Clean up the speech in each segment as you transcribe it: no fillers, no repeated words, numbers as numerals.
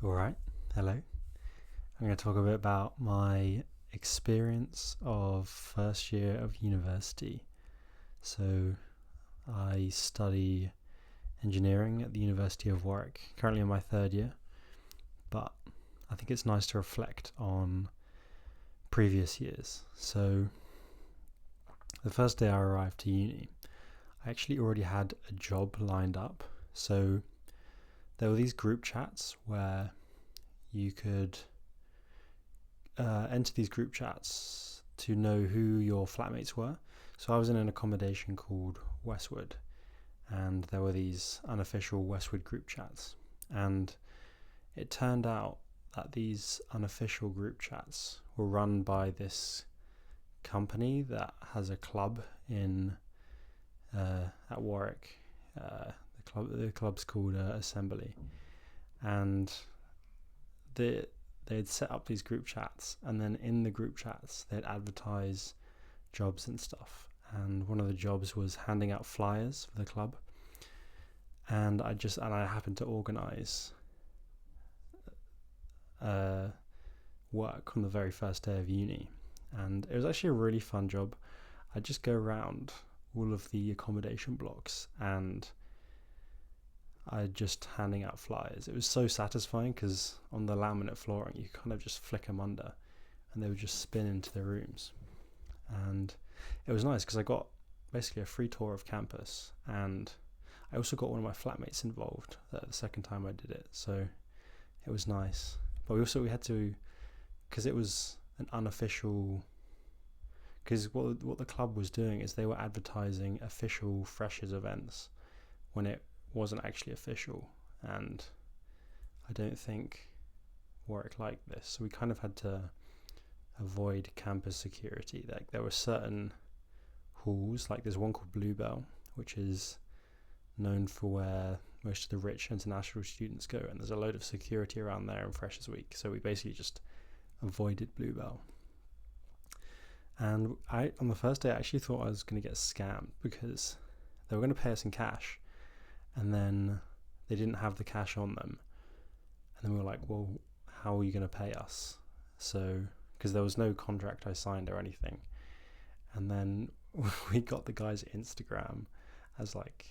Alright, hello. I'm going to talk a bit about my experience of first year of university. So, I study engineering at the University of Warwick, currently in my third year, but I think it's nice to reflect on previous years. So, the first day I arrived to uni, I actually already had a job lined up. So, there were these group chats where you could enter these group chats to know who your flatmates were. So I was in an accommodation called Westwood, and there were these unofficial Westwood group chats. And it turned out that these unofficial group chats were run by this company that has a club in at Warwick. The club's called Assembly, and they'd set up these group chats, and then in the group chats they'd advertise jobs and stuff. And one of the jobs was handing out flyers for the club, and I happened to organise work on the very first day of uni, and it was actually a really fun job. I'd just go around all of the accommodation blocks and I just handing out flyers. It was so satisfying because on the laminate flooring you kind of just flick them under and they would just spin into the rooms. And it was nice because I got basically a free tour of campus, and I also got one of my flatmates involved the second time I did it, so it was nice. But we had to, because it was an unofficial, because what the club was doing is they were advertising official freshers events when it wasn't actually official, and I don't think Warwick liked this, so we kind of had to avoid campus security. Like, there were certain halls, like there's one called Bluebell, which is known for where most of the rich international students go, and there's a load of security around there in Freshers Week, so we basically just avoided Bluebell. And on the first day I actually thought I was going to get scammed because they were going to pay us in cash, and then they didn't have the cash on them, and then we were like, well, how are you going to pay us? So, because there was no contract I signed or anything, and then we got the guy's Instagram as like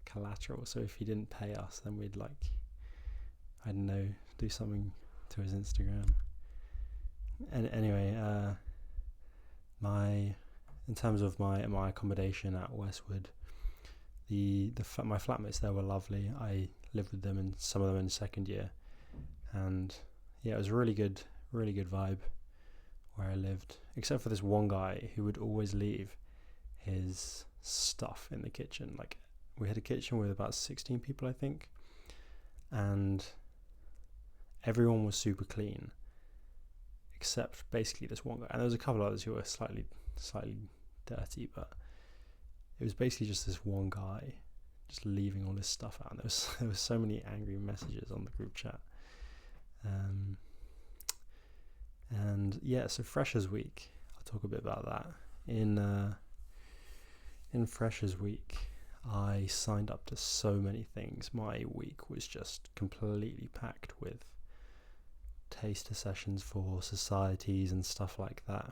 collateral, so if he didn't pay us, then we'd, like, I don't know, do something to his Instagram. And anyway, in terms of my accommodation at Westwood, my flatmates there were lovely. I lived with them, and some of them in second year, and yeah, it was a really good vibe where I lived, except for this one guy who would always leave his stuff in the kitchen. Like, we had a kitchen with about 16 people, I think, and everyone was super clean except basically this one guy, and there was a couple others who were slightly dirty, but it was basically just this one guy just leaving all this stuff out. And there was so many angry messages on the group chat. And yeah, so Freshers Week, I'll talk a bit about that. In Freshers Week, I signed up to so many things. My week was just completely packed with taster sessions for societies and stuff like that.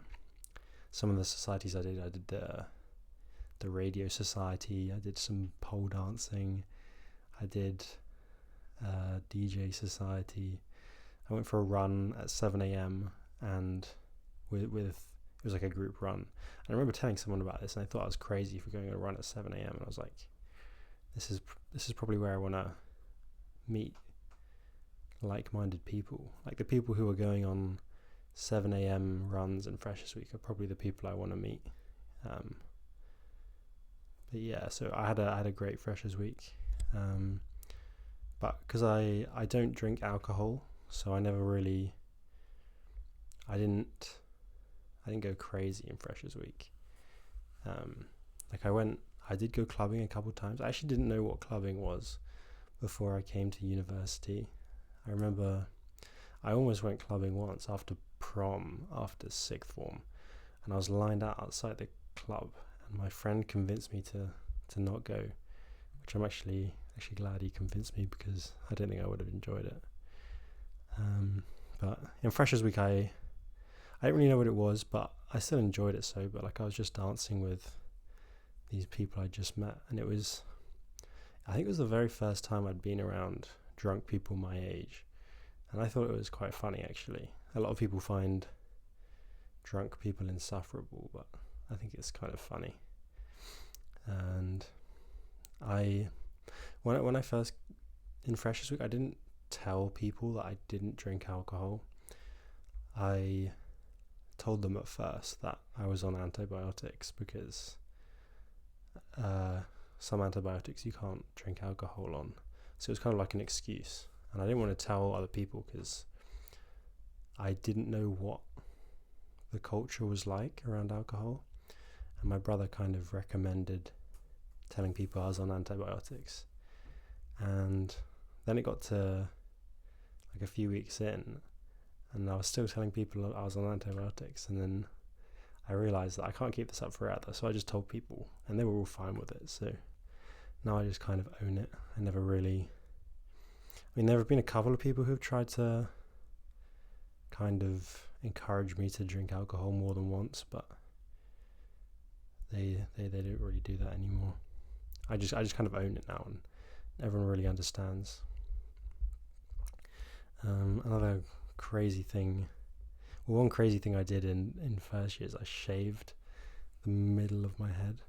Some of the societies I did the radio society, I did some pole dancing, I did DJ society. I went for a run at 7 a.m. and with it was like a group run. And I remember telling someone about this, and I thought I was crazy for going on a run at 7 a.m. And I was like, this is probably where I want to meet like-minded people. Like, the people who are going on 7 a.m. runs in Freshers Week are probably the people I want to meet. But yeah, so I had a great Freshers Week. But because I don't drink alcohol, so I didn't go crazy in Freshers Week. I did go clubbing a couple of times. I actually didn't know what clubbing was before I came to university. I remember I almost went clubbing once after prom, after sixth form, and I was lined out outside the club, and my friend convinced me to not go, which I'm actually glad he convinced me, because I don't think I would have enjoyed it. But in Freshers Week, I didn't really know what it was, but I still enjoyed it so. But like I was just dancing with these people I just met, and I think it was the very first time I'd been around drunk people my age, and I thought it was quite funny actually. A lot of people find drunk people insufferable, but I think it's kind of funny. And when I first in Freshers Week, I didn't tell people that I didn't drink alcohol. I told them at first that I was on antibiotics because some antibiotics you can't drink alcohol on, so it was kind of like an excuse. And I didn't want to tell other people because I didn't know what the culture was like around alcohol, and my brother kind of recommended telling people I was on antibiotics. And then it got to like a few weeks in, and I was still telling people I was on antibiotics, and then I realised that I can't keep this up forever, so I just told people, and they were all fine with it. So now I just kind of own it. There have been a couple of people who've tried to kind of encourage me to drink alcohol more than once, but they don't really do that anymore. I just kind of own it now, and everyone really understands. Another crazy thing, one crazy thing I did in first year is I shaved the middle of my head,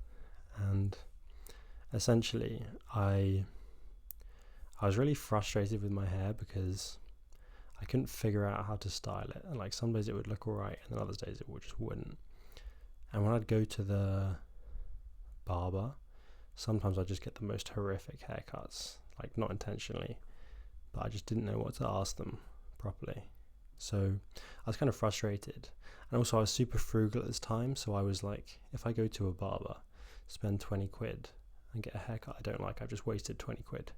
and essentially I was really frustrated with my hair because I couldn't figure out how to style it, and like some days it would look alright and then other days it just wouldn't. And when I'd go to the barber, sometimes I'd just get the most horrific haircuts, like not intentionally, but I just didn't know what to ask them properly. So I was kind of frustrated. And also I was super frugal at this time, so I was like, if I go to a barber, spend 20 quid and get a haircut I don't like, I've just wasted 20 quid.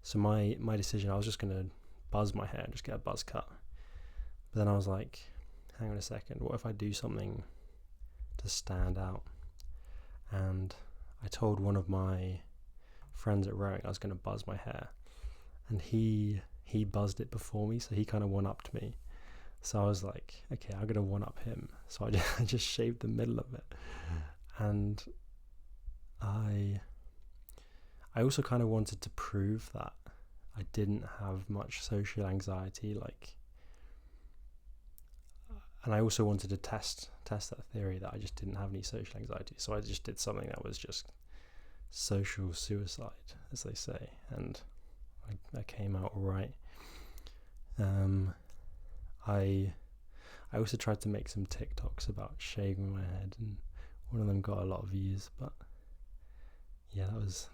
So my decision, I was just going to buzz my hair and just get a buzz cut. But then I was like, hang on a second, what if I do something to stand out? And I told one of my friends at rowing I was going to buzz my hair, and he buzzed it before me, so he kind of one-upped me. So I was like, okay, I'm going to one-up him. So I just shaved the middle of it. And I also kind of wanted to prove that I didn't have much social anxiety, and I also wanted to test that theory that I just didn't have any social anxiety. So I just did something that was just social suicide, as they say, and I came out all right. I also tried to make some TikToks about shaving my head, and one of them got a lot of views, but yeah,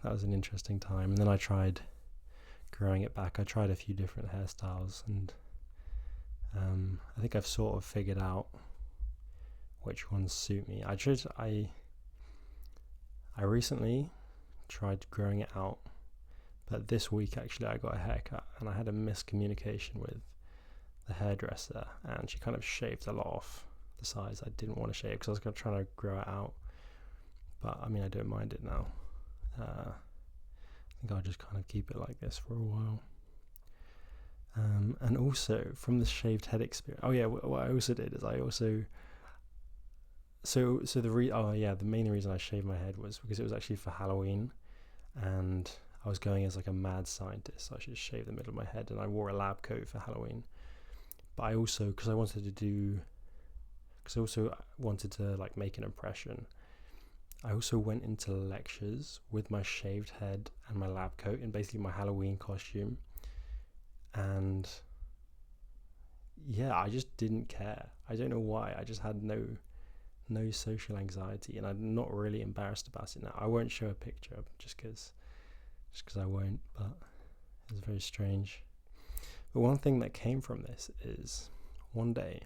that was an interesting time. And then I tried growing it back. I tried a few different hairstyles, and I think I've sort of figured out which ones suit me. I recently tried growing it out, but this week actually I got a haircut, and I had a miscommunication with the hairdresser, and she kind of shaved a lot off the sides I didn't want to shave because I was trying to grow it out. But I mean, I don't mind it now. I think I'll just kind of keep it like this for a while. And also from the shaved head experience, what I also did is the main reason I shaved my head was because it was actually for Halloween, and I was going as like a mad scientist, so I should shave the middle of my head, and I wore a lab coat for Halloween. But I also, because I also wanted to like make an impression, I also went into lectures with my shaved head and my lab coat and basically my Halloween costume. And yeah, I just didn't care. I don't know why. I just had no social anxiety, and I'm not really embarrassed about it now. I won't show a picture just because I won't, but it was very strange. But one thing that came from this is one day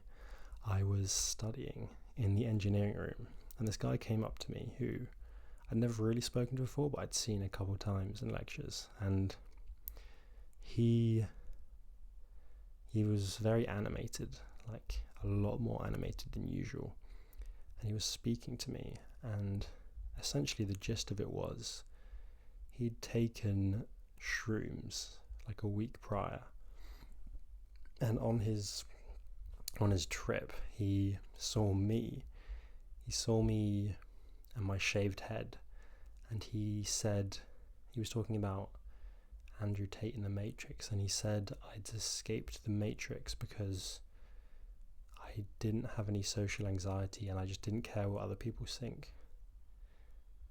I was studying in the engineering room, and this guy came up to me who I'd never really spoken to before, but I'd seen a couple of times in lectures, and he was very animated, like a lot more animated than usual, and he was speaking to me, and essentially the gist of it was he'd taken shrooms like a week prior, And on his trip, he saw me and my shaved head, and he said, he was talking about Andrew Tate in The Matrix, and he said I'd escaped the Matrix because I didn't have any social anxiety and I just didn't care what other people think,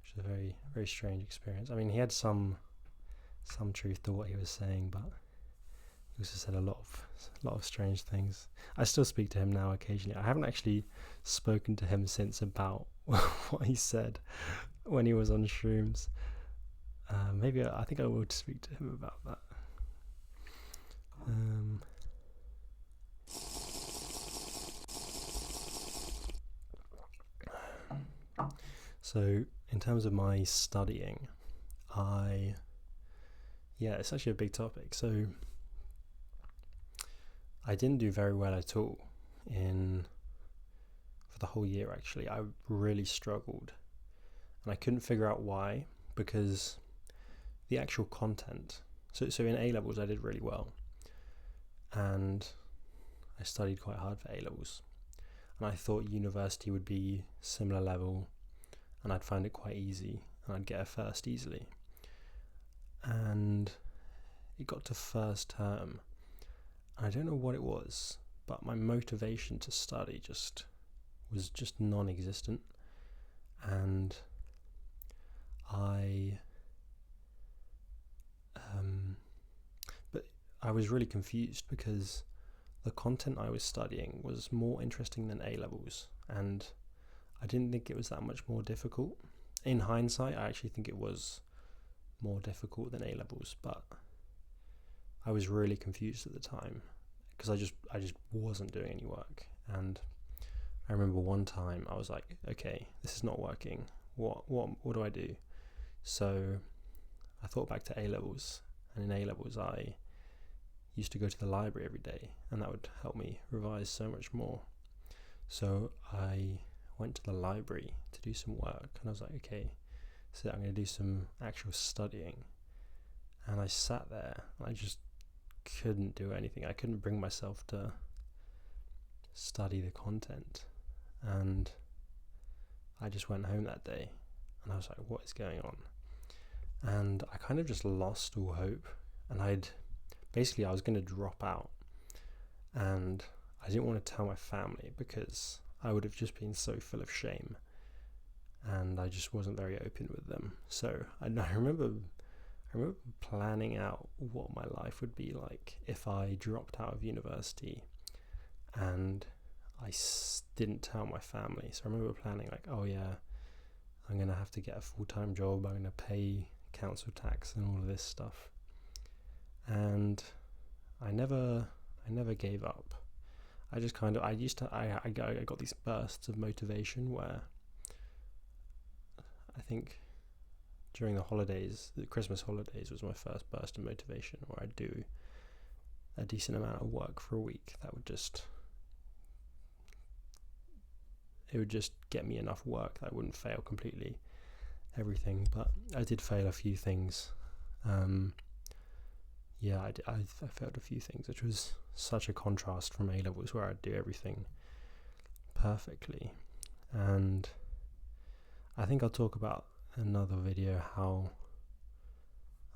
which is a very, very strange experience. I mean, he had some truth to what he was saying, but he also said a lot of strange things. I still speak to him now occasionally. I haven't actually spoken to him since about what he said when he was on shrooms. Maybe I think I will speak to him about that. So in terms of my studying, it's actually a big topic. So I didn't do very well at all for the whole year. Actually, I really struggled, and I couldn't figure out why, because the actual content. So in A levels I did really well, and I studied quite hard for A levels, and I thought university would be similar level, and I'd find it quite easy, and I'd get a first easily. And it got to first term, and I don't know what it was, but my motivation to study was non-existent, and but I was really confused because the content I was studying was more interesting than A levels, and I didn't think it was that much more difficult. In hindsight, I actually think it was more difficult than A levels, but I was really confused at the time because I just wasn't doing any work. And I remember one time I was like, okay, this is not working. What do I do? So I thought back to A levels, and in A levels I used to go to the library every day, and that would help me revise so much more. So I went to the library to do some work, and I was like, okay, so I'm going to do some actual studying. And I sat there, and I just couldn't do anything. I couldn't bring myself to study the content, and I just went home that day, and I was like, what is going on? And I kind of just lost all hope, and I was going to drop out, and I didn't want to tell my family because I would have just been so full of shame, and I just wasn't very open with them. So I remember planning out what my life would be like if I dropped out of university and I didn't tell my family. So I remember planning like, oh yeah, I'm going to have to get a full-time job, I'm going to pay council tax and all of this stuff. And I never gave up. I just kind of, I got these bursts of motivation where I think during the holidays, the Christmas holidays was my first burst of motivation, where I'd do a decent amount of work for a week. It would just get me enough work that I wouldn't fail completely everything, but I did fail a few things. I failed a few things, which was such a contrast from A levels where I'd do everything perfectly. And I think I'll talk about another video how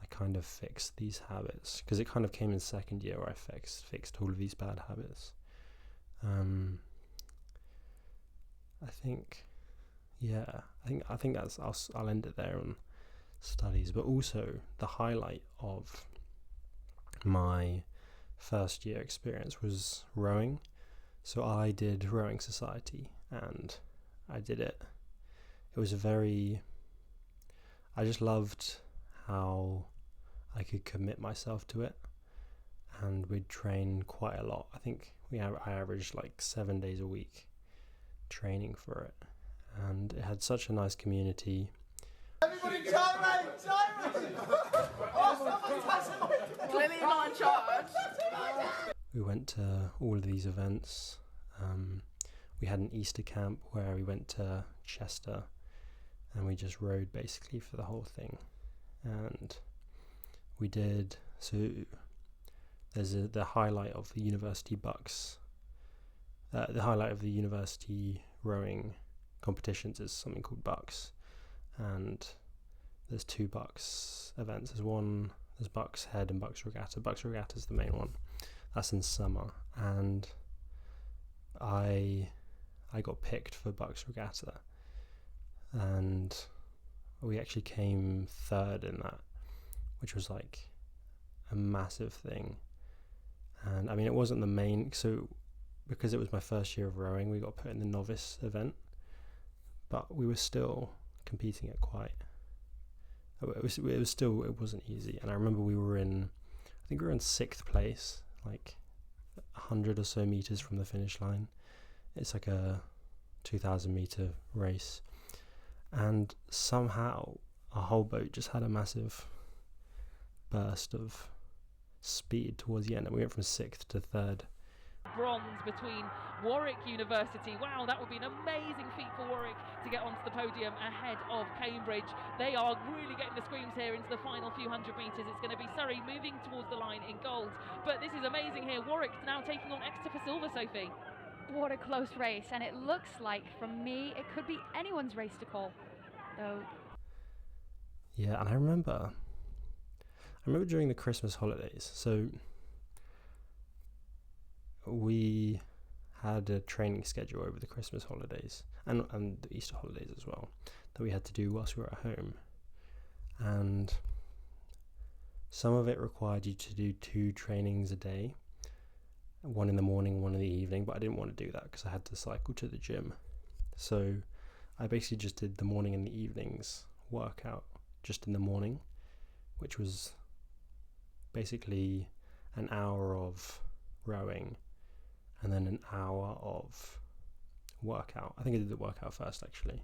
I kind of fixed these habits, because it kind of came in second year where I fixed all of these bad habits. I think that's I'll end it there on studies, but also the highlight of my first year experience was rowing. So I did rowing society, and I did it. It was I just loved how I could commit myself to it, and we'd train quite a lot. I think I averaged like 7 days a week training for it, and it had such a nice community. Everybody gyrate! Oh, someone's clearly not in charge. We went to all of these events. We had an Easter camp where we went to Chester, and we just rowed basically for the whole thing. And we did, so there's the highlight of the university bucks. The highlight of the university rowing competitions is something called bucks, and there's 2 bucks events. There's bucks head and bucks regatta. Bucks regatta is the main one. That's in summer, and I got picked for bucks regatta, and we actually came 3rd in that, which was like a massive thing. And I mean, it wasn't the main, so because it was my first year of rowing, we got put in the novice event, but we were still competing at quite, it wasn't easy. And I remember I think we were in 6th place, like 100 or so meters from the finish line. It's like a 2,000 meter race, and somehow our whole boat just had a massive burst of speed towards the end, and we went from 6th to 3rd. Bronze between Warwick University. Wow, that would be an amazing feat for Warwick to get onto the podium ahead of Cambridge. They are really getting the screams here into the final few hundred metres. It's going to be Surrey moving towards the line in gold, but this is amazing here. Warwick now taking on Exeter for silver, Sophie. What a close race, and it looks like, from me, it could be anyone's race to call, though. Yeah, and I remember during the Christmas holidays, so we had a training schedule over the Christmas holidays and the Easter holidays as well that we had to do whilst we were at home, and some of it required you to do 2 trainings a day, one in the morning, one in the evening, but I didn't want to do that because I had to cycle to the gym. So I basically just did the morning and the evenings workout just in the morning, which was basically an hour of rowing and then an hour of workout. I think I did the workout first actually,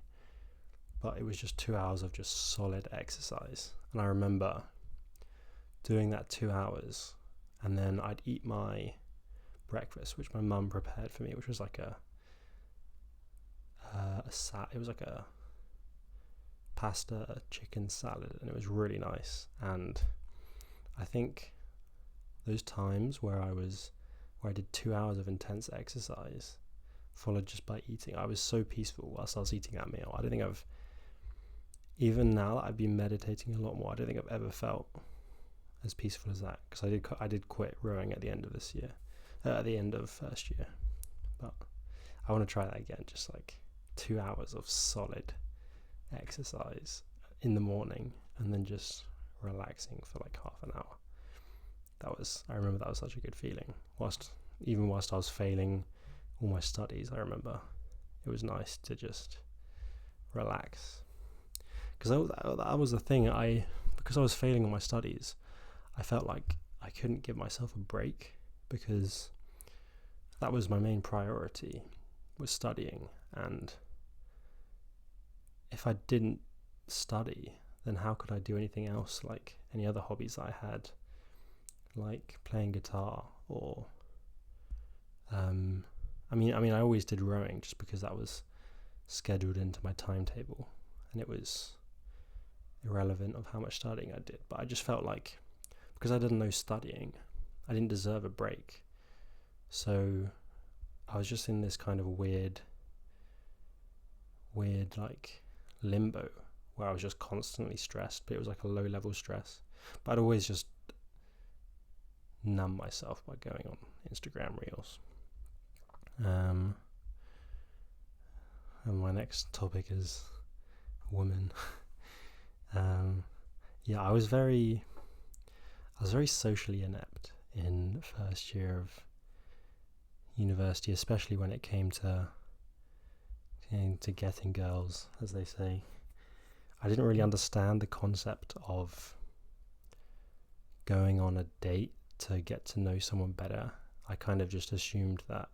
but it was just 2 hours of just solid exercise. And I remember doing that 2 hours, and then I'd eat my breakfast, which my mum prepared for me, which was like it was like a pasta chicken salad, and it was really nice. And I think those times where I did 2 hours of intense exercise followed just by eating, I was so peaceful whilst I was eating that meal. I don't think even now that I've been meditating a lot more, I don't think I've ever felt as peaceful as that, because I did quit rowing at the end of this year, at the end of first year, but I want to try that again, just like 2 hours of solid exercise in the morning and then just relaxing for like half an hour. I remember that was such a good feeling. Whilst I was failing all my studies, I remember it was nice to just relax, because that was the thing. Because I was failing all my studies, I felt like I couldn't give myself a break, because that was my main priority, was studying. And if I didn't study, then how could I do anything else, like any other hobbies I had, like playing guitar or I mean I always did rowing just because that was scheduled into my timetable, and it was irrelevant of how much studying I did. But I just felt like, because I didn't know studying, I didn't deserve a break. So I was just in this kind of weird like limbo where I was just constantly stressed, but it was like a low level stress. But I'd always just numb myself by going on Instagram reels. And my next topic is women. Yeah, I was very socially inept in first year of university, especially when it came to getting girls, as they say. I didn't really understand the concept of going on a date to get to know someone better. I kind of just assumed that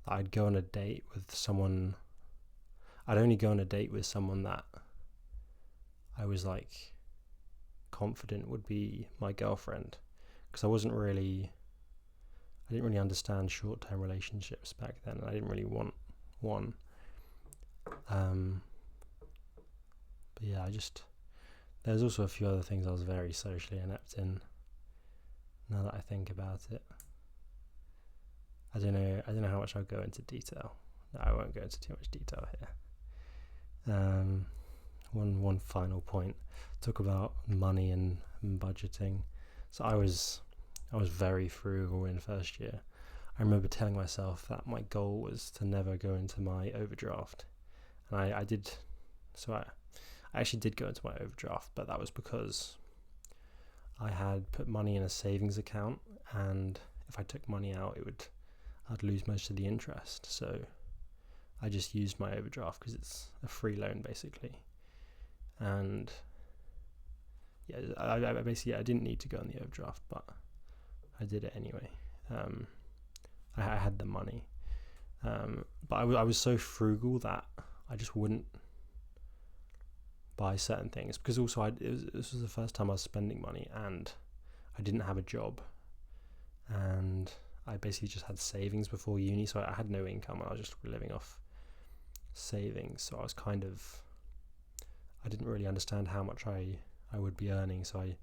I'd go on a date with someone. I'd only go on a date with someone that I was like confident would be my girlfriend, because I didn't really understand short-term relationships back then, and I didn't really want one. But yeah, there's also a few other things I was very socially inept in. Now that I think about it, I don't know how much I'll go into detail. No, I won't go into too much detail here. One final point. Talk about money and budgeting. So I was very frugal in first year. I remember telling myself that my goal was to never go into my overdraft, and I did. So I actually did go into my overdraft, but that was because I had put money in a savings account, and if I took money out, I'd lose most of the interest. So I just used my overdraft because it's a free loan basically, and yeah, I basically I didn't need to go on the overdraft, but I did it anyway. I had the money, but I was so frugal that I just wouldn't buy certain things, because also this was the first time I was spending money, and I didn't have a job, and I basically just had savings before uni, so I had no income, and I was just living off savings. So I didn't really understand how much I would be earning, so I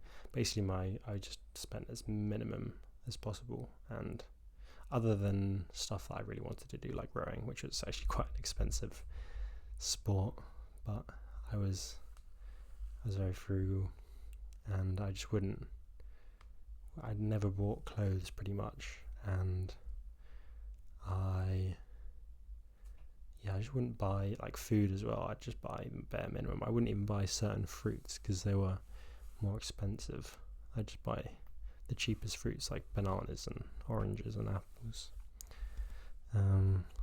just spent as minimum as possible. And other than stuff that I really wanted to do, like rowing, which was actually quite an expensive sport, but I was very frugal, and I'd never bought clothes pretty much, and I just wouldn't buy like food as well. I'd just buy bare minimum. I wouldn't even buy certain fruits because they were more expensive. I'd just buy the cheapest fruits like bananas and oranges and apples.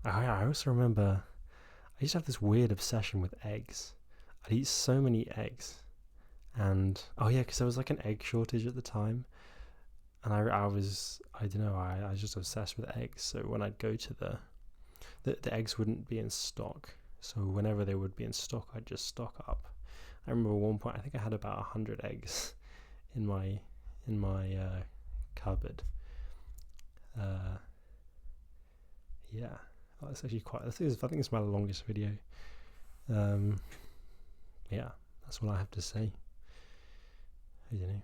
I also remember I used to have this weird obsession with eggs. I'd eat so many eggs, and because there was like an egg shortage at the time, and I was just obsessed with eggs. So when I'd go to the eggs wouldn't be in stock, so whenever they would be in stock, I'd just stock up. I remember at one point I think I had about 100 eggs in my cupboard. That's actually I think it's my longest video. That's what I have to say. I don't know.